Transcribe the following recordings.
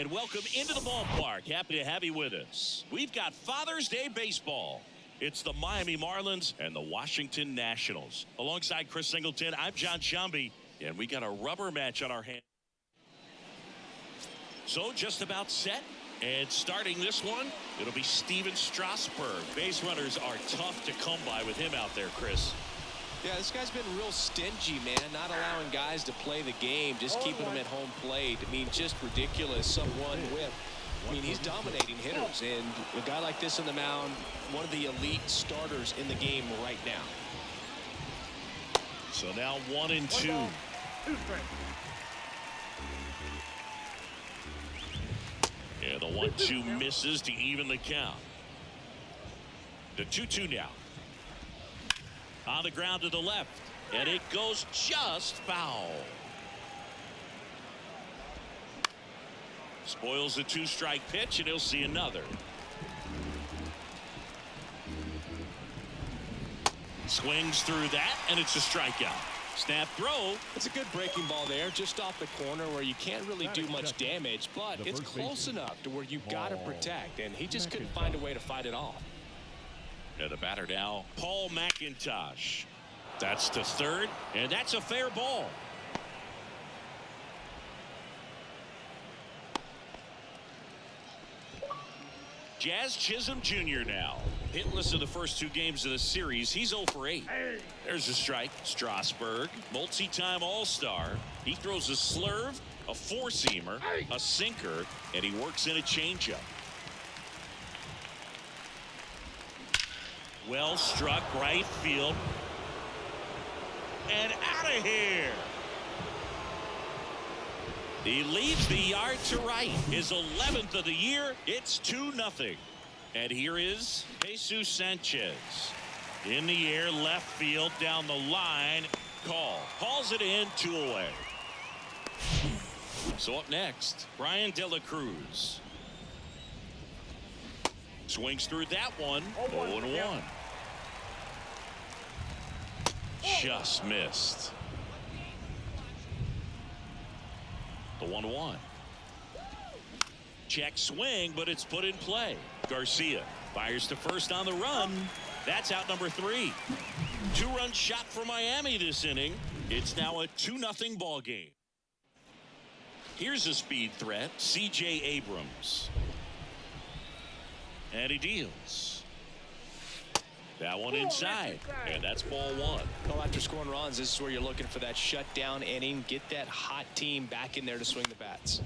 And welcome into the ballpark. Happy to have you with us. We've got Father's Day baseball. It's the Miami Marlins and the Washington Nationals. Alongside Chris Singleton, I'm John Shambi, and we got a rubber match on our hands. So just about set. And starting this one, it'll be Stephen Strasburg. Base runners are tough to come by with him out there, Chris. Yeah, this guy's been real stingy, man. Not allowing guys to play the game, just keeping them at home plate. I mean, just ridiculous. Some one whip. I mean, he's dominating hitters, and a guy like this on the mound, one of the elite starters in the game right now. So now 1-2. Yeah, the 1-2 misses to even the count. The 2-2 now. On the ground to the left, and it goes just foul. Spoils the 2-strike pitch, and he'll see another. Swings through that, and it's a strikeout. Snap throw. It's a good breaking ball there, just off the corner where you can't really do much damage, but it's close enough to where you've got to protect, and he just couldn't find a way to fight it off. And the batter now, Paul McIntosh. That's to third, and that's a fair ball. Jazz Chisholm Jr. now. Hitless in the first two games of the series. He's 0 for 8. There's a strike. Strasburg, multi-time All-Star. He throws a slurve, a four-seamer, a sinker, and he works in a changeup. Well struck right field. And out of here. He leaves the yard to right. His 11th of the year. It's 2-0. And here is Jesus Sanchez. In the air, left field, down the line. Call. Hauls it in, 2 away. So up next, Brian De La Cruz. Swings through that one. 0-1. Just missed. The 1-1. Check swing, but it's put in play. Garcia fires to first on the run. That's out number 3. 2-run shot for Miami this inning. It's now a 2-0 ball game. Here's a speed threat, C.J. Abrams. And he deals. That one inside, and that's ball 1. Well, after scoring runs, this is where you're looking for that shutdown inning. Get that hot team back in there to swing the bats.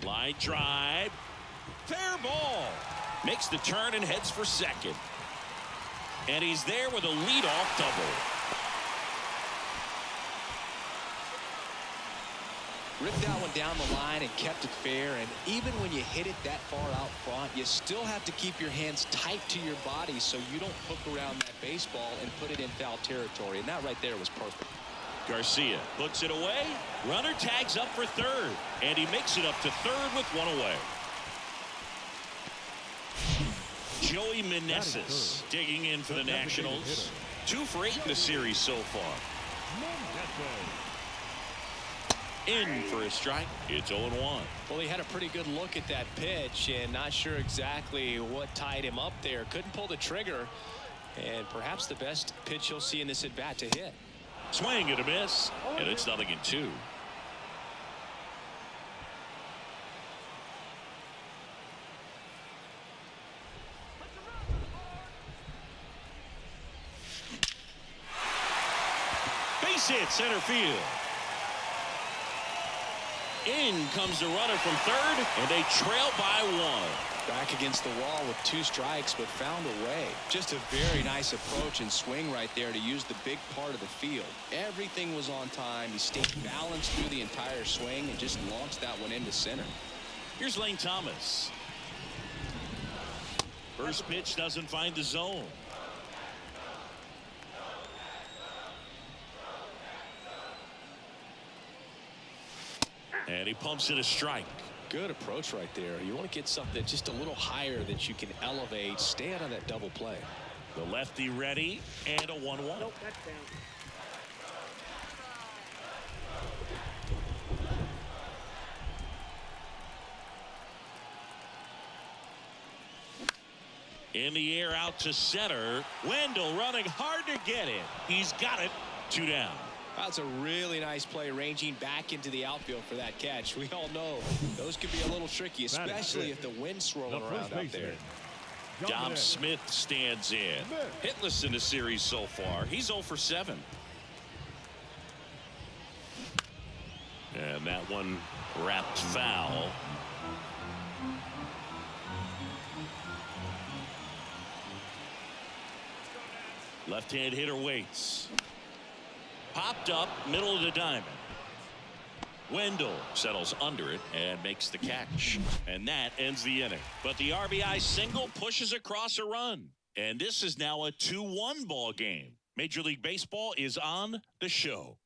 Line drive. Fair ball. Makes the turn and heads for second. And he's there with a leadoff double. Ripped that one down the line and kept it fair, and even when you hit it that far out front, you still have to keep your hands tight to your body so you don't hook around that baseball and put it in foul territory, and that right there was perfect. Garcia puts it away. Runner tags up for third, and he makes it up to third with 1 away. Joey Meneses digging in for the Nationals. 2 for 8 in the series so far. In for a strike. It's 0-1. Well, he had a pretty good look at that pitch and not sure exactly what tied him up there. Couldn't pull the trigger, and perhaps the best pitch you'll see in this at-bat to hit. Swing and a miss, and it's 0-2. Base hit center field. In comes the runner from third, and they trail by 1. Back against the wall with 2 strikes, but found a way. Just a very nice approach and swing right there to use the big part of the field. Everything was on time. He stayed balanced through the entire swing and just launched that one into center. Here's Lane Thomas. First pitch doesn't find the zone. And he pumps in a strike. Good approach right there. You want to get something just a little higher that you can elevate. Stay out of that double play. The lefty ready, and a 1-1. Nope, that's down. In the air out to center. Wendell running hard to get it. He's got it. 2 down. That's a really nice play, ranging back into the outfield for that catch. We all know those could be a little tricky, especially if the wind's swirling around out there. Dom Smith stands in. Hitless in the series so far. He's 0 for 7. And that one wrapped foul. Left-hand hitter waits. Popped up, middle of the diamond. Wendell settles under it and makes the catch. And that ends the inning. But the RBI single pushes across a run. And this is now a 2-1 ball game. Major League Baseball is on the show.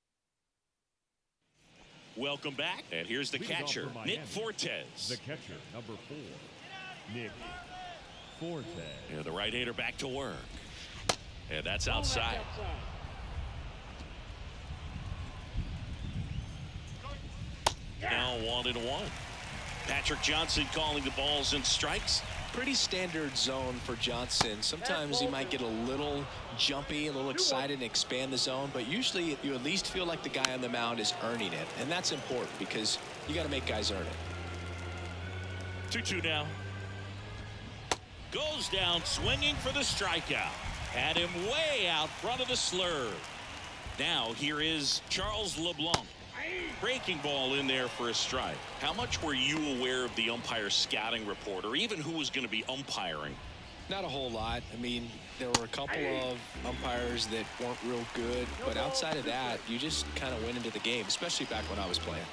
Welcome back. And here's the catcher, Nick Fortes. The catcher, number 4, Nick Fortes. And the right-hander back to work. And that's outside. Now 1-1. Patrick Johnson calling the balls and strikes. Pretty standard zone for Johnson. Sometimes he might get a little jumpy, a little excited and expand the zone, but usually you at least feel like the guy on the mound is earning it, and that's important because you got to make guys earn it. 2-2 now. Goes down swinging for the strikeout. Had him way out front of the slurve. Now here is Charles LeBlanc. Breaking ball in there for a strike. How much were you aware of the umpire scouting report, or even who was going to be umpiring? Not a whole lot. I mean, there were a couple of umpires that weren't real good, but outside of that, you just kind of went into the game, especially back when I was playing.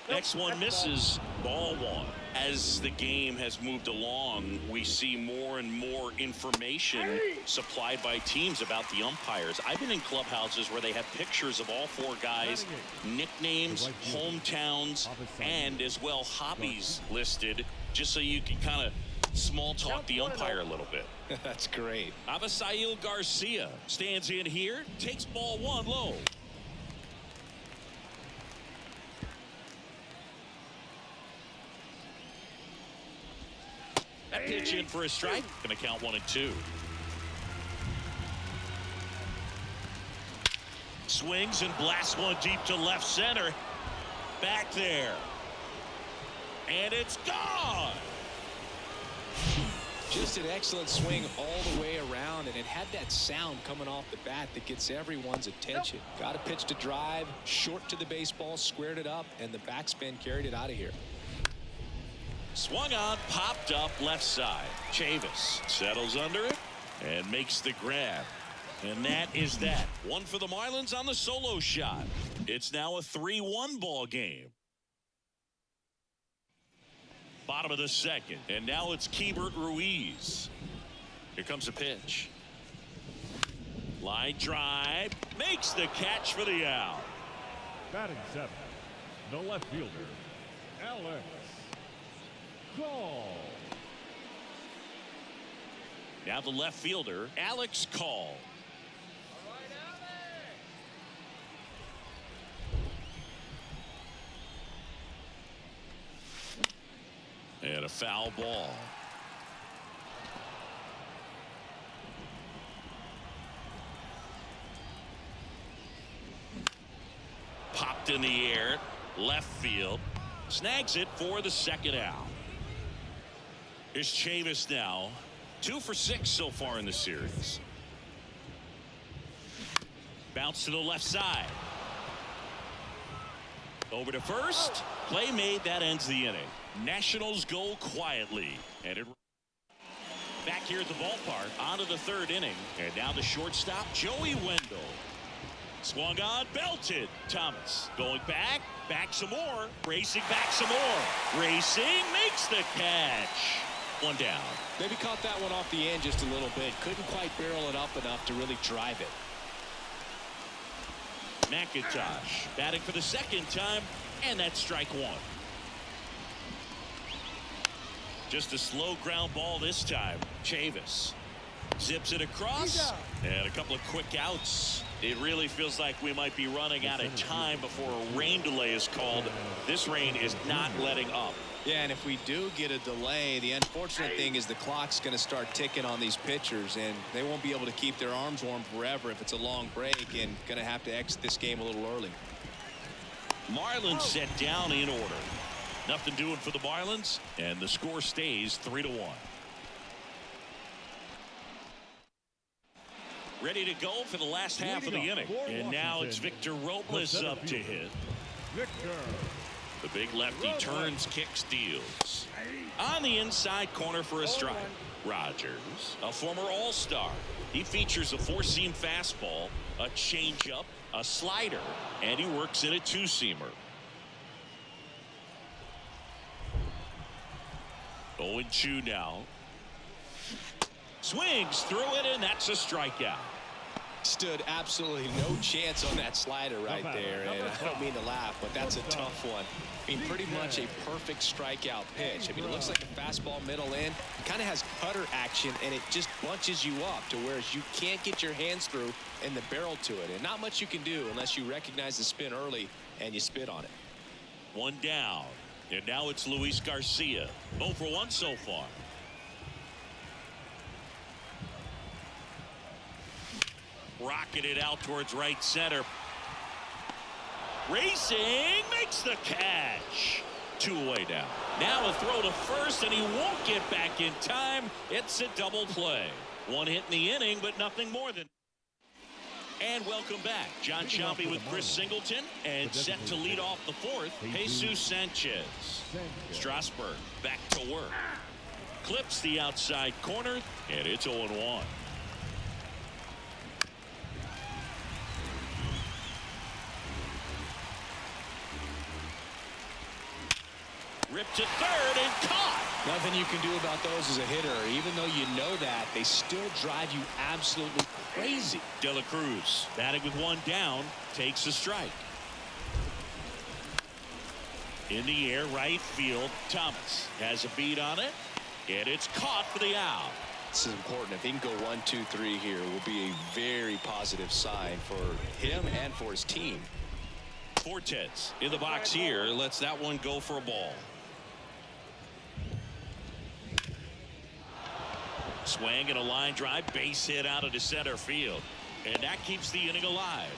Next one misses. Ball 1. As the game has moved along, we see more and more information supplied by teams about the umpires. I've been in clubhouses where they have pictures of all 4 guys, nicknames, hometowns, and as well hobbies listed, just so you can kind of small talk the umpire a little bit. That's great. Avisail Garcia stands in here, takes ball 1 low. That pitch in for a strike. Going to count 1-2. Swings and blasts one deep to left center. Back there. And it's gone. Just an excellent swing all the way around, and it had that sound coming off the bat that gets everyone's attention. Got a pitch to drive, short to the baseball, squared it up, and the backspin carried it out of here. Swung on, popped up left side. Chavis settles under it and makes the grab. And that is that. One for the Marlins on the solo shot. It's now a 3-1 ball game. Bottom of the second. And now it's Keibert Ruiz. Here comes a pitch. Line drive. Makes the catch for the out. Batting 7, the left fielder, Alex Call. Now the left fielder, Alex Call. And a foul ball. Popped in the air, left field. Snags it for the second out. Here's Chavis now. 2 for 6 so far in the series. Bounce to the left side. Over to first. Play made. That ends the inning. Nationals go quietly. And it back here at the ballpark. On to the 3rd inning. And now the shortstop, Joey Wendell. Swung on, belted. Thomas going back. Back some more. Racing back some more. Racing makes the catch. 1 down. Maybe caught that one off the end just a little bit. Couldn't quite barrel it up enough to really drive it. McIntosh batting for the 2nd time, and that's strike 1. Just a slow ground ball this time. Chavis zips it across, and a couple of quick outs. It really feels like we might be running out of time before a rain delay is called. This rain is not letting up. Yeah, and if we do get a delay, the unfortunate thing is the clock's going to start ticking on these pitchers, and they won't be able to keep their arms warm forever if it's a long break, and going to have to exit this game a little early. Marlins set down in order. Nothing doing for the Marlins, and the score stays 3-1. Ready to go for the last half of the inning. And now it's Victor Robles up to hit. The big lefty turns, kicks, deals. On the inside corner for a strike. Rogers, a former All-Star. He features a four-seam fastball, a changeup, a slider, and he works in a two-seamer. 0-2 now. Swings through it, and that's a strikeout. Stood absolutely no chance on that slider right there, and I don't mean to laugh, but that's a tough one. I mean, pretty much a perfect strikeout pitch. I mean, it looks like a fastball middle in. It kind of has cutter action, and it just bunches you up to where you can't get your hands through and the barrel to it. And not much you can do unless you recognize the spin early and you spit on it. One down, and now it's Luis Garcia. 0 for 1 so far. Rocketed out towards right center. Racing, makes the catch. 2 away now. Now a throw to first, and he won't get back in time. It's a double play. One hit in the inning, but nothing more than. And welcome back. John Shelby with Chris Singleton, and set to lead off the fourth, Jesus Sanchez. Strasburg back to work. Clips the outside corner, and it's 0-1. Ripped to third and caught. Nothing you can do about those as a hitter. Even though you know that, they still drive you absolutely crazy. De La Cruz batting with one down, takes a strike. In the air, right field. Thomas has a beat on it, and it's caught for the out. This is important. If he can go 1, 2, 3 here, it will be a very positive sign for him and for his team. Fortes in the box here, lets that one go for a ball. Swing and a line drive, base hit out into center field, and that keeps the inning alive.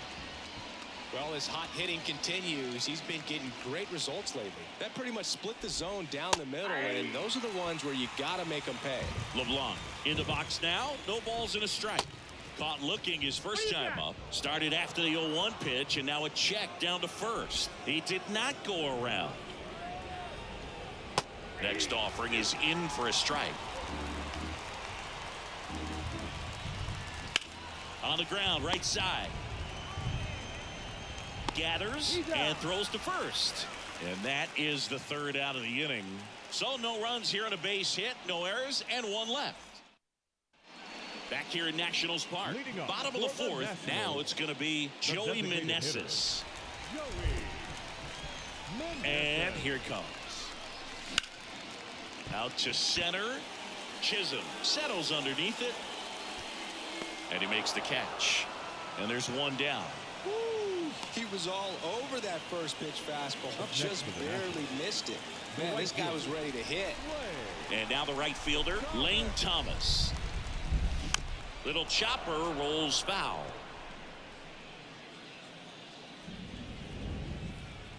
Well, as hot hitting continues, he's been getting great results lately. That pretty much split the zone down the middle, and those are the ones where you got to make them pay. LeBlanc in the box now, no balls and a strike. Caught looking his first time up. Started after the 0-1 pitch, and now a check down to first. He did not go around. Next offering is in for a strike. On the ground, right side. Gathers and throws to first. And that is the third out of the inning. So no runs here on a base hit, no errors, and one left. Back here in Nationals Park, bottom of the fourth. Now it's going to be Joey Meneses. And here it comes. Out to center. Chisholm settles underneath it. And he makes the catch. And there's one down. Woo, he was all over that first pitch fastball. Just barely missed it. Man, this guy was ready to hit. And now the right fielder, Lane Thomas. Little chopper rolls foul.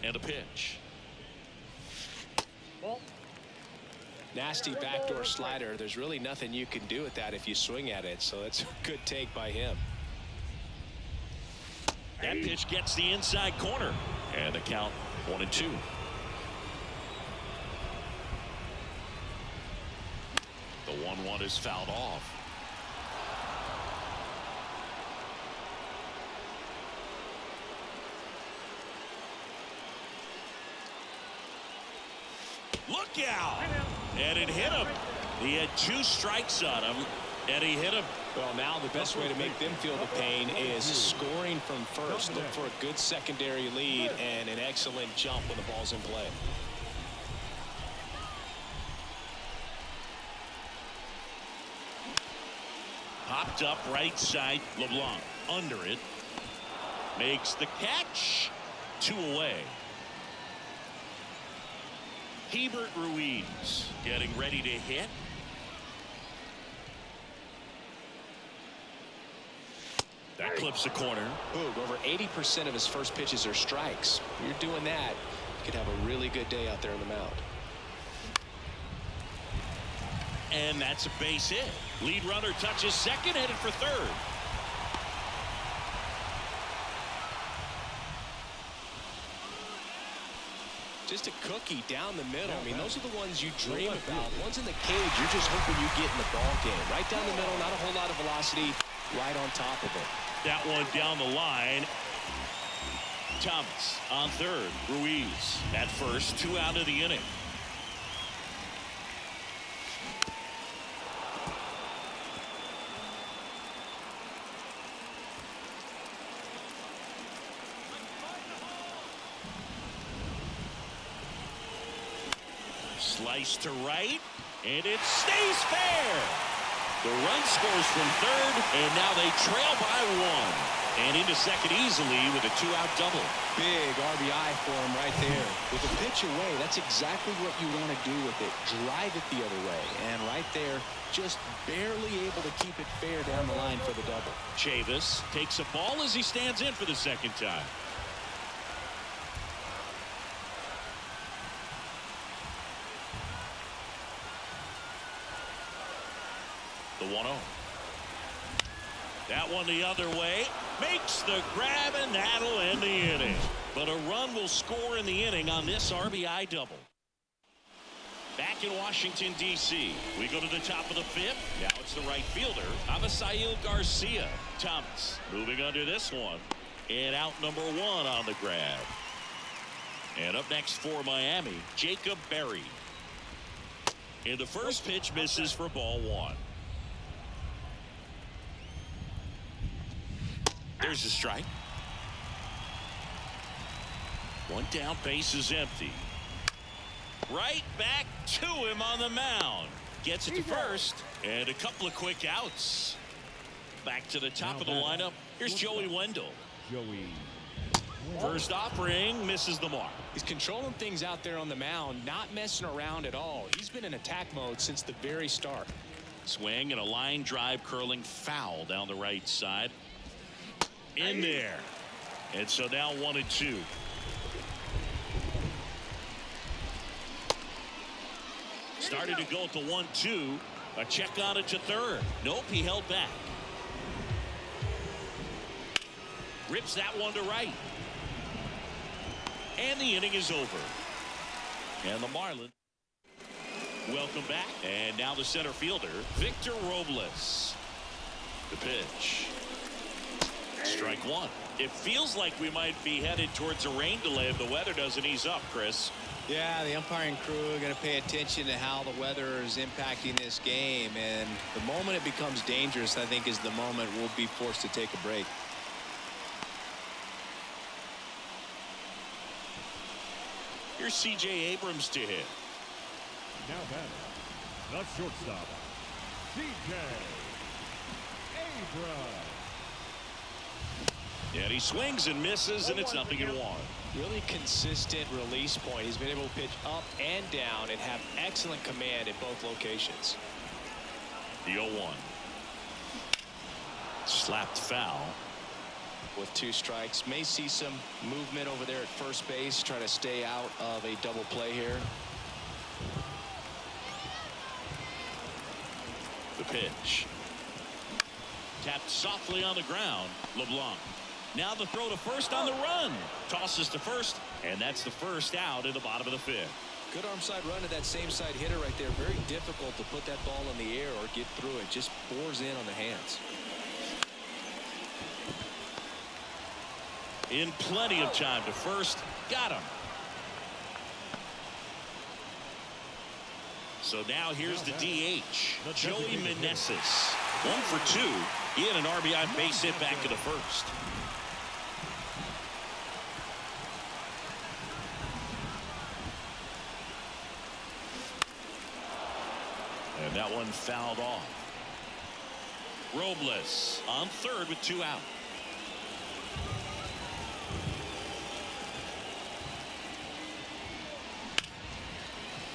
And a pitch. Nasty backdoor slider. There's really nothing you can do with that if you swing at it. So that's a good take by him. That pitch gets the inside corner. And the count 1-2. The 1-1 is fouled off. Look out! And it hit him. He had 2 strikes on him, and he hit him. Well, now the best way to make them feel the pain is scoring from first. Look for a good secondary lead and an excellent jump when the ball's in play. Popped up right side. LeBlanc under it. Makes the catch. 2 away. Hebert Ruiz getting ready to hit. That clips the corner. Boog, over 80% of his first pitches are strikes. You're doing that, you could have a really good day out there on the mound. And that's a base hit. Lead runner touches second, headed for third. Just a cookie down the middle. I mean, those are the ones you dream about. Ones in the cage, you're just hoping you get in the ball game. Right down the middle, not a whole lot of velocity, right on top of it. That one down the line. Thomas on third. Ruiz at first. 2 out of the inning. Slice to right, and it stays fair. The run scores from third, and now they trail by 1. And into second easily with a 2-out double. Big RBI for him right there. With a pitch away, that's exactly what you want to do with it. Drive it the other way. And right there, just barely able to keep it fair down the line for the double. Chavis takes a ball as he stands in for the second time. The 1-0. That one the other way. Makes the grab, and that'll end the inning. But a run will score in the inning on this RBI double. Back in Washington, D.C. We go to the top of the 5th. Now it's the right fielder, Avisail Garcia. Thomas moving under this one. And out number 1 on the grab. And up next for Miami, Jacob Berry. And the first pitch misses for ball 1. There's a strike. 1 down, base is empty. Right back to him on the mound. Gets it to first, and a couple of quick outs. Back to the top of the lineup. Here's Joey Wendell. First offering, misses the mark. He's controlling things out there on the mound, not messing around at all. He's been in attack mode since the very start. Swing and a line drive curling foul down the right side. In there. And so now 1-2. Started to go at the 1-2. A check on it to third. Nope, he held back. Rips that one to right. And the inning is over. And the Marlins welcome back. And now the center fielder, Victor Robles. The pitch. Strike 1. It feels like we might be headed towards a rain delay if the weather doesn't ease up, Chris. Yeah, the umpiring crew are going to pay attention to how the weather is impacting this game. And the moment it becomes dangerous, I think, is the moment we'll be forced to take a break. Here's C.J. Abrams to hit. Now batting, the shortstop, C.J. Abrams. And he swings and misses, and it's 0-1. Really consistent release point. He's been able to pitch up and down and have excellent command at both locations. The 0-1. Slapped foul. With 2 strikes, may see some movement over there at first base, trying to stay out of a double play here. The pitch. Tapped softly on the ground. LeBlanc. Now the throw to first on the run. Tosses to first, and that's the first out in the bottom of the 5th. Good arm side run to that same side hitter right there. Very difficult to put that ball in the air or get through it. Just bores in on the hands. In plenty of time to first. Got him. So now here's the DH, Joey Meneses. 1 for 2. He had an RBI base hit back to the first. And that one fouled off. Robles on third with 2 out.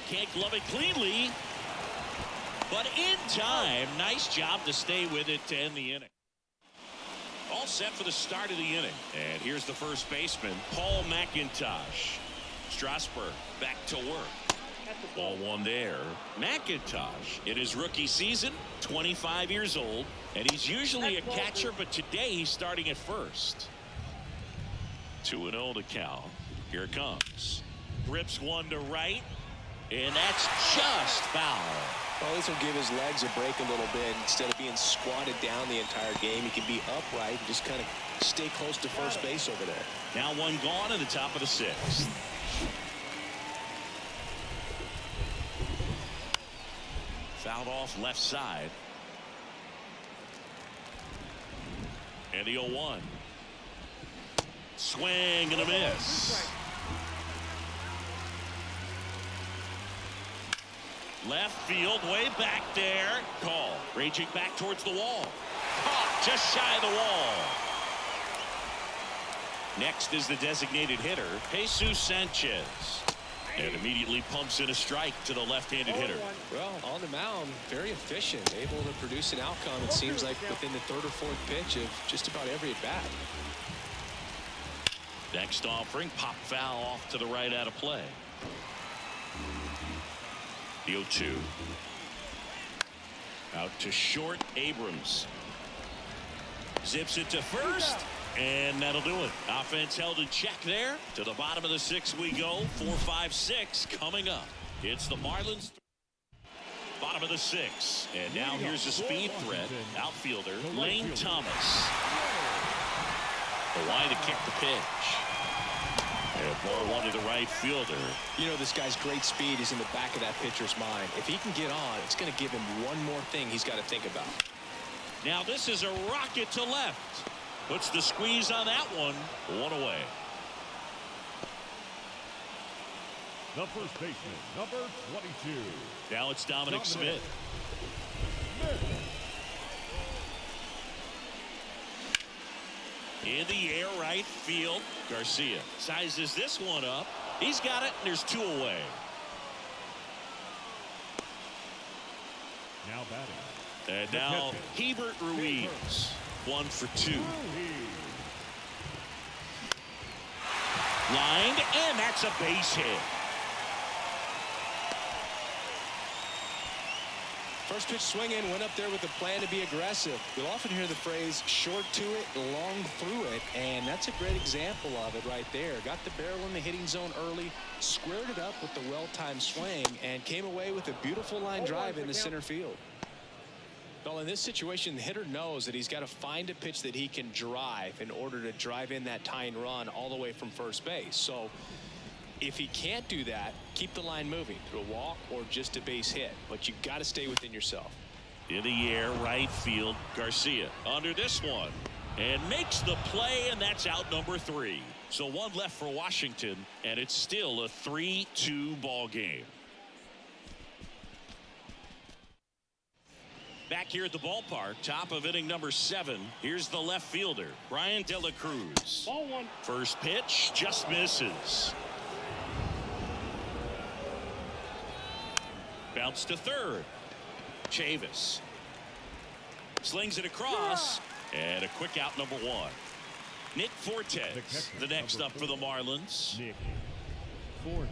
Can't glove it cleanly. But in time, nice job to stay with it to end the inning. All set for the start of the inning. And here's the first baseman, Paul McIntosh. Strasburg back to work. Ball one there. McIntosh in his rookie season, 25 years old. And he's usually a catcher, but today he's starting at first. 2-0 to count. Here it comes. Rips one to right. And that's just foul. Well, this will give his legs a break a little bit. Instead of being squatted down the entire game, he can be upright and just kind of stay close to first base over there. Now one gone in the top of the sixth. Fouled off left side. And the 0-1. Swing and a miss. Left field, way back there. Call. Raging back towards the wall. Caught just shy of the wall. Next is the designated hitter, Jesus Sanchez. And immediately pumps in a strike to the left-handed hitter. Well, on the mound, very efficient, able to produce an outcome, it seems like, within the third or fourth pitch of just about every at-bat. Next offering, pop foul off to the right out of play. The 0-2. Out to short, Abrams. Zips it to first. And that'll do it. Offense held in check there. To the bottom of the sixth we go. 4-5-6 coming up. It's the Marlins. Bottom of the sixth. And now here's a speed threat. Outfielder Lane Thomas. The line to kick the pitch. And ball one to the right fielder. You know, this guy's great speed is in the back of that pitcher's mind. If he can get on, it's going to give him one more thing he's got to think about. Now this is a rocket to left. Puts the squeeze on that one. One away. The first baseman, number 22. Now it's Dominic Smith. In the air, right field. Garcia sizes this one up. He's got it, and there's two away. Now batting. And now Hebert Ruiz. 1 for 2. Lined, and that's a base hit. First pitch swinging, went up there with a plan to be aggressive. You'll often hear the phrase short to it, long through it, and that's a great example of it right there. Got the barrel in the hitting zone early, squared it up with the well-timed swing, and came away with a beautiful line drive in the center field. Well, in this situation, the hitter knows that he's got to find a pitch that he can drive in order to drive in that tying run all the way from first base. So if he can't do that, keep the line moving through a walk or just a base hit. But you got to stay within yourself. In the air, right field, Garcia under this one. And makes the play, and that's out number 3. So one left for Washington, and it's still a 3-2 ball game. Back here at the ballpark, top of inning number 7. Here's the left fielder, Brian De La Cruz. Ball one. First pitch just misses. Bounce to third. Chavis slings it across, and a quick out number 1. Nick Fortes, the next up for the Marlins. Nick Fortes.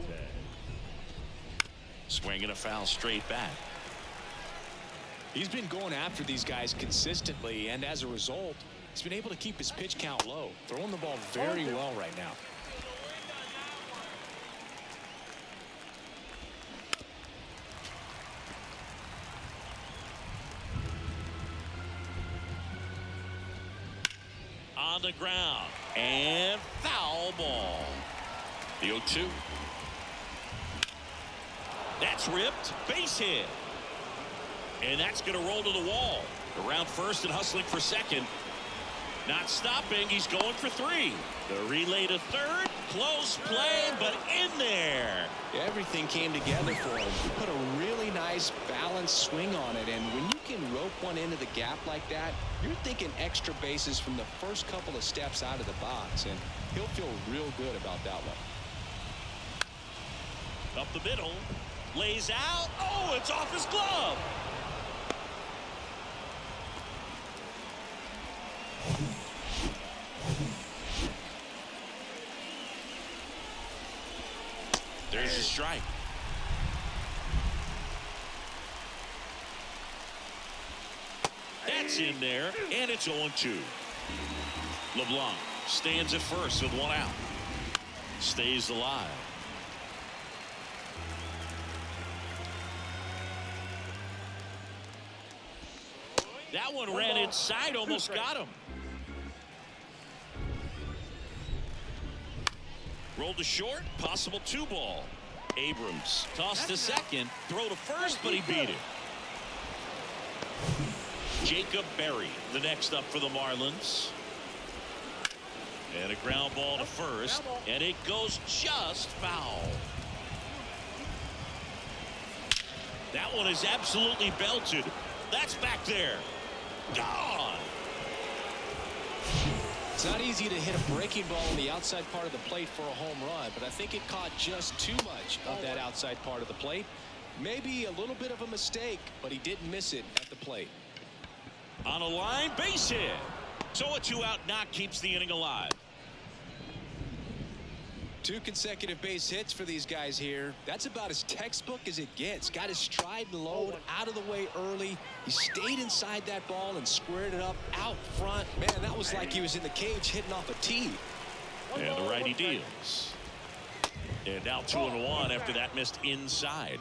Swinging a foul straight back. He's been going after these guys consistently, and as a result, he's been able to keep his pitch count low, throwing the ball very well right now. On the ground, and foul ball. The 0-2. That's ripped, base hit. And that's going to roll to the wall. Around first and hustling for second. Not stopping. He's going for 3. The relay to third. Close play, but in there. Everything came together for him. He put a really nice balanced swing on it. And when you can rope one into the gap like that, you're thinking extra bases from the first couple of steps out of the box. And he'll feel real good about that one. Up the middle. Lays out. Oh, it's off his glove. There's a strike. That's in there, and it's 0-2. LeBlanc stands at first with one out. Stays alive. That one ran inside, almost got him. Rolled to short, possible 2-ball. Abrams tossed to second, throw to first, but he beat it. Jacob Berry, the next up for the Marlins. And a ground ball to first, and it goes just foul. That one is absolutely belted. That's back there. Gone. It's not easy to hit a breaking ball on the outside part of the plate for a home run, but I think it caught just too much of that outside part of the plate. Maybe a little bit of a mistake, but he didn't miss it at the plate. On a line, base hit. So a 2-out knock keeps the inning alive. 2 consecutive base hits for these guys here. That's about as textbook as it gets. Got his stride and load out of the way early. He stayed inside that ball and squared it up out front. Man, that was like he was in the cage hitting off a tee. And the righty deals. And now 2-1 after that missed inside.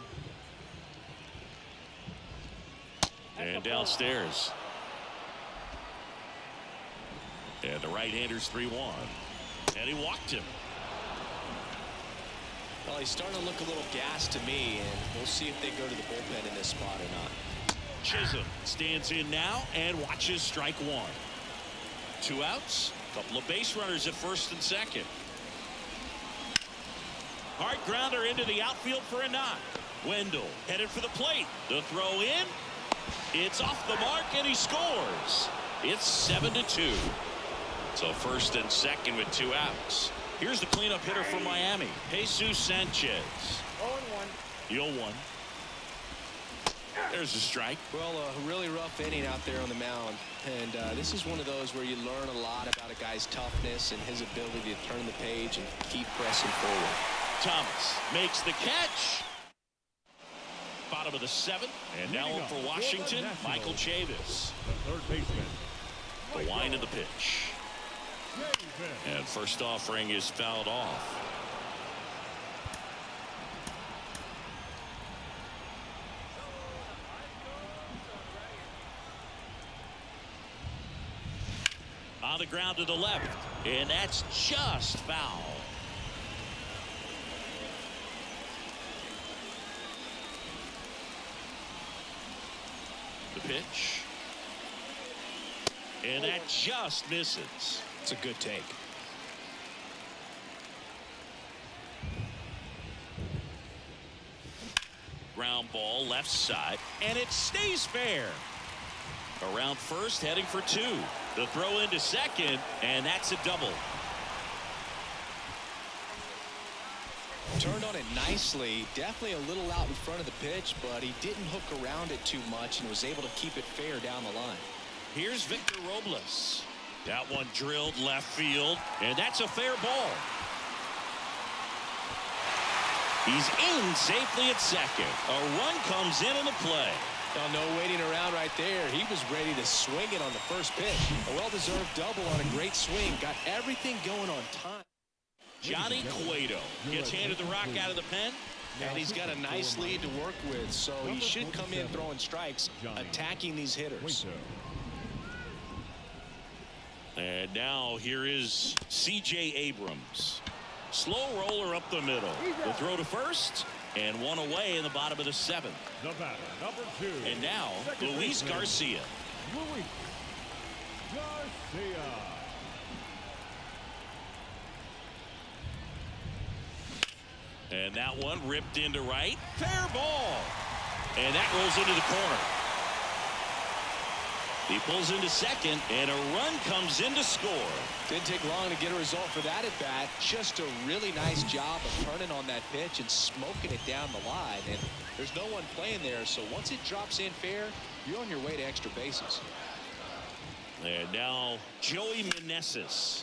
And downstairs. And the right-hander's 3-1. And he walked him. Well, he's starting to look a little gassed to me, and we'll see if they go to the bullpen in this spot or not. Chisholm stands in now and watches strike 1. 2 outs, couple of base runners at first and second. Hard grounder into the outfield for a knock. Wendell headed for the plate. The throw in. It's off the mark, and he scores. It's 7-2. So first and second with 2 outs. Here's the cleanup hitter for Miami, Jesus Sanchez. 0-1. There's a strike. Well, a really rough inning out there on the mound. And this is one of those where you learn a lot about a guy's toughness and his ability to turn the page and keep pressing forward. Thomas makes the catch. Bottom of the 7th. And now up for Washington, Michael Chavis. The third baseman. The wind of the pitch. And first offering is fouled off. On the ground to the left, and that's just foul. The pitch. And that just misses. It's a good take. Ground ball left side, and it stays fair. Around first, heading for 2. The throw into second, and that's a double. Turned on it nicely. Definitely a little out in front of the pitch, but he didn't hook around it too much and was able to keep it fair down the line. Here's Victor Robles. That one drilled left field, and that's a fair ball. He's in safely at second. A run comes in the play. Now, no waiting around right there. He was ready to swing it on the first pitch. A well-deserved double on a great swing. Got everything going on time. Johnny Cueto gets handed the rock out of the pen. And he's got a nice lead to work with, so he should come in throwing strikes, attacking these hitters. And now here is C.J. Abrams. Slow roller up the middle. The throw to first, and one away in the bottom of the 7th. The batter, number 2. And now, Luis Garcia. Luis Garcia. And that one ripped into right. Fair ball. And that rolls into the corner. He pulls into second, and a run comes in to score. Didn't take long to get a result for that at bat. Just a really nice job of turning on that pitch and smoking it down the line. And there's no one playing there, so once it drops in fair, you're on your way to extra bases. And now Joey Meneses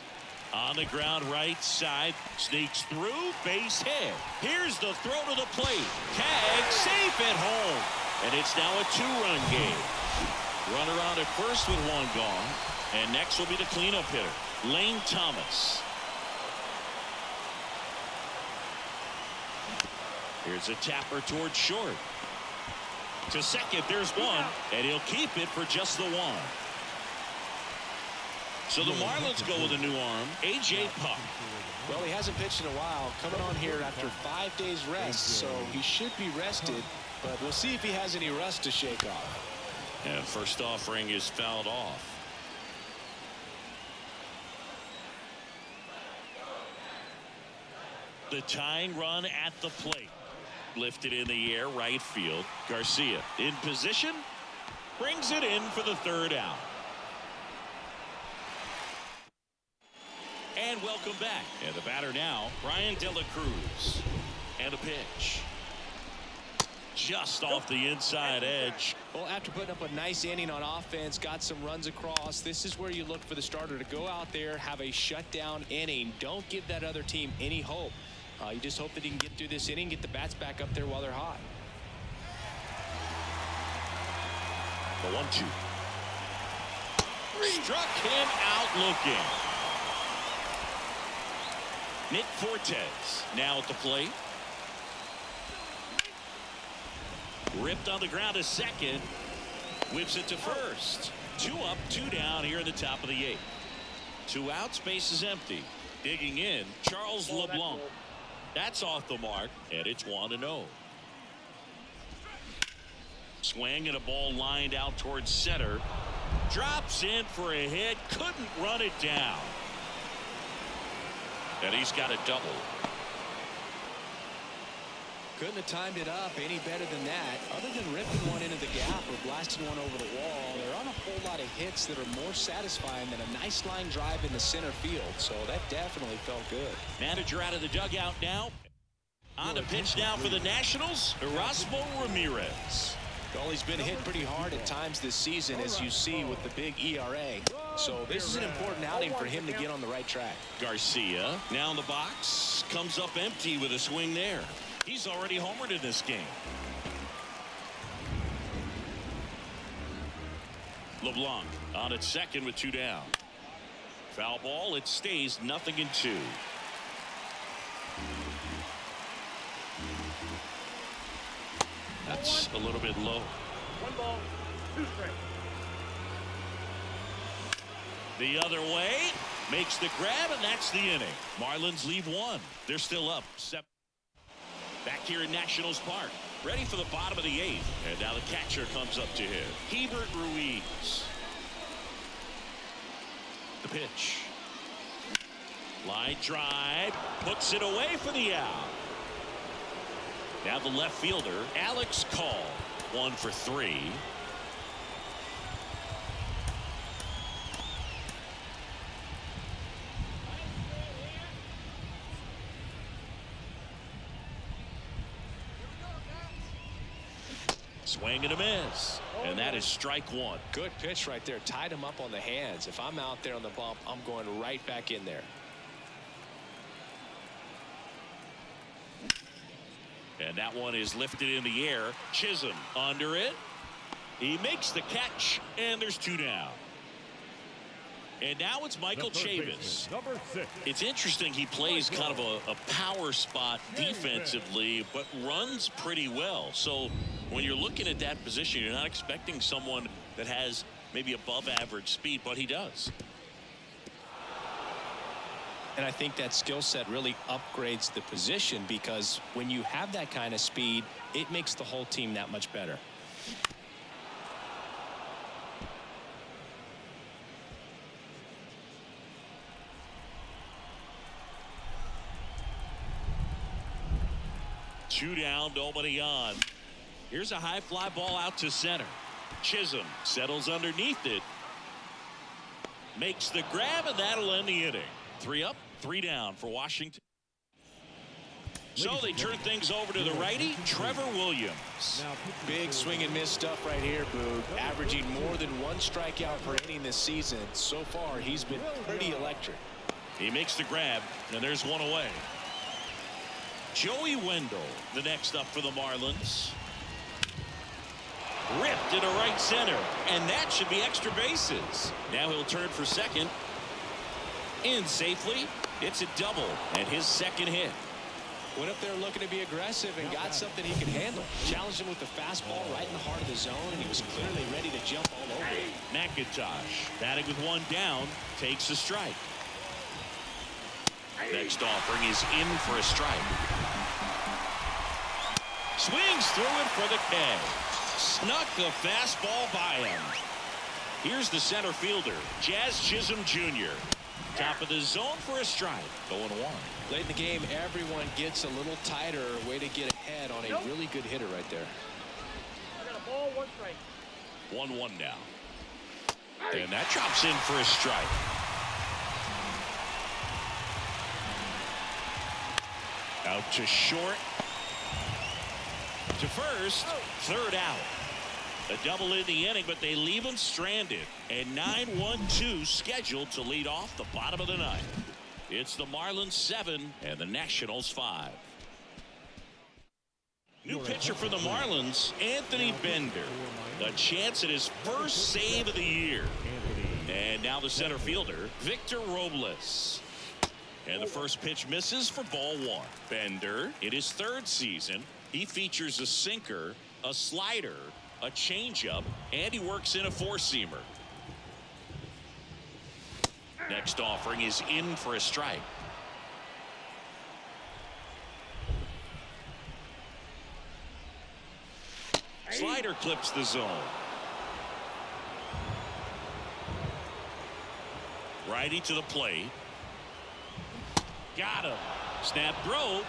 on the ground right side, sneaks through, base hit. Here's the throw to the plate. Tag, safe at home. And it's now a 2-run game. Runner on at first with one gone. And next will be the cleanup hitter, Lane Thomas. Here's a tapper towards short. To second, there's one, and he'll keep it for just the one. So the Marlins go with a new arm, A.J. Puck. Well, he hasn't pitched in a while, coming on here after 5 days rest, so he should be rested, but we'll see if he has any rust to shake off. And first offering is fouled off. The tying run at the plate. Lifted in the air, right field. Garcia in position, brings it in for the third out. And welcome back. And the batter now, Brian De La Cruz. And a pitch. Just off the inside edge. Well, after putting up a nice inning on offense, got some runs across, this is where you look for the starter to go out there, have a shutdown inning. Don't give that other team any hope. You just hope that he can get through this inning, get the bats back up there while they're hot. The 1-2. Struck him out looking. Nick Fortes now at the plate. Ripped on the ground to second. Whips it to first. 2 up, 2 down here in the top of the 8th. 2 outs, base is empty. Digging in, Charles LeBlanc. That's off the mark, and it's 1-0. Swing and a ball lined out towards center. Drops in for a hit. Couldn't run it down. And he's got a double. Couldn't have timed it up any better than that. Other than ripping one into the gap or blasting one over the wall, there aren't a whole lot of hits that are more satisfying than a nice line drive in the center field. So that definitely felt good. Manager out of the dugout now. On the pitch now for the Nationals, Erasmo Ramirez. Well, he's been hit pretty hard at times this season, as you see with the big ERA. So this is an important outing for him to get on the right track. Garcia now in the box, comes up empty with a swing there. He's already homered in this game. LeBlanc on at second with 2 down. Foul ball, it stays 0-2. That's a little bit low. 1 ball, 2 strikes. The other way, makes the grab, and that's the inning. Marlins leave 1. They're still up. Back here in Nationals Park, ready for the bottom of the 8th. And now the catcher comes up to him, Hebert Ruiz. The pitch. Line drive, puts it away for the out. Now the left fielder, Alex Call, 1 for 3. Swing and a miss. And that is strike 1. Good pitch right there. Tied him up on the hands. If I'm out there on the bump, I'm going right back in there. And that one is lifted in the air. Chisholm under it. He makes the catch, and there's 2 down. And now it's Michael Chavis. Number 6. It's interesting, he plays kind of a power spot defensively, but runs pretty well. So when you're looking at that position, you're not expecting someone that has maybe above average speed, but he does. And I think that skill set really upgrades the position, because when you have that kind of speed, it makes the whole team that much better. Two down, nobody on. Here's a high fly ball out to center. Chisholm settles underneath it, Makes the grab, and that'll end the inning. 3 up, 3 down for Washington. So they turn things over to the righty, Trevor Williams. Big swing and miss stuff right here, Boog. Averaging more than 1 strikeout per inning this season. So far, he's been pretty electric. He makes the grab, and there's 1 away. Joey Wendell, the next up for the Marlins. Ripped into right center, and that should be extra bases. Now he'll turn for second. In safely. It's a double, and his second hit. Went up there looking to be aggressive and got something he could handle. Challenged him with the fastball right in the heart of the zone, and he was clearly ready to jump all over it. McIntosh, batting with 1 down, takes a strike. Next offering is in for a strike. Swings through it for the K. Snuck the fastball by him. Here's the center fielder, Jazz Chisholm Jr. Top of the zone for a strike. 0-1. Late in the game, everyone gets a little tighter. Way to get ahead on a really good hitter right there. I got a ball, 1 strike. 1-1 now. And that drops in for a strike. Out to short. To first. 3rd out. A double in the inning, but they leave him stranded. And 9-1-2 scheduled to lead off the bottom of the 9th. It's the Marlins 7 and the Nationals 5. New pitcher for the Marlins, Anthony Bender. A chance at his first save of the year. And now the center fielder, Victor Robles. And the first pitch misses for ball 1. Bender, in his 3rd season, he features a sinker, a slider, a changeup, and he works in a 4-seamer. Next offering is in for a strike. Slider clips the zone. Righty to the plate. Got him. Snap throw.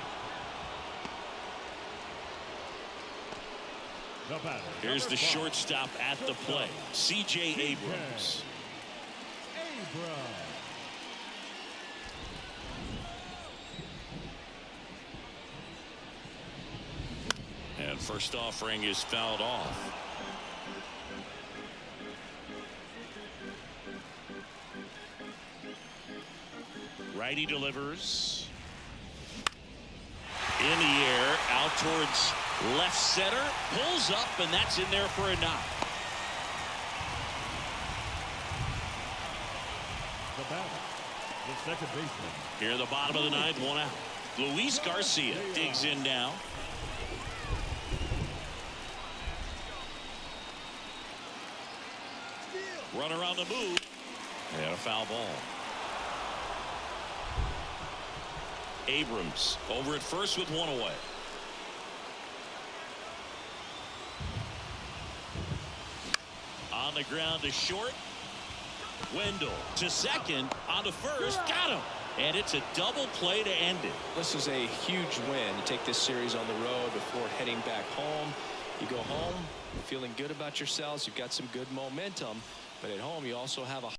Here's the shortstop at the plate, C.J. Abrams. And first offering is fouled off. Righty delivers. In the air, out towards left center, pulls up, and that's in there for a knock. The batter, the second baseman. Here at the bottom of the 9th, 1 out. Luis Garcia digs in now. Runner on the move, and a foul ball. Abrams over at first with 1 away. On the ground to short. Wendell to second, on to first, got him. And it's a double play to end it. This is a huge win to take this series on the road before heading back home. You go home feeling good about yourselves. You've got some good momentum, but at home you also have a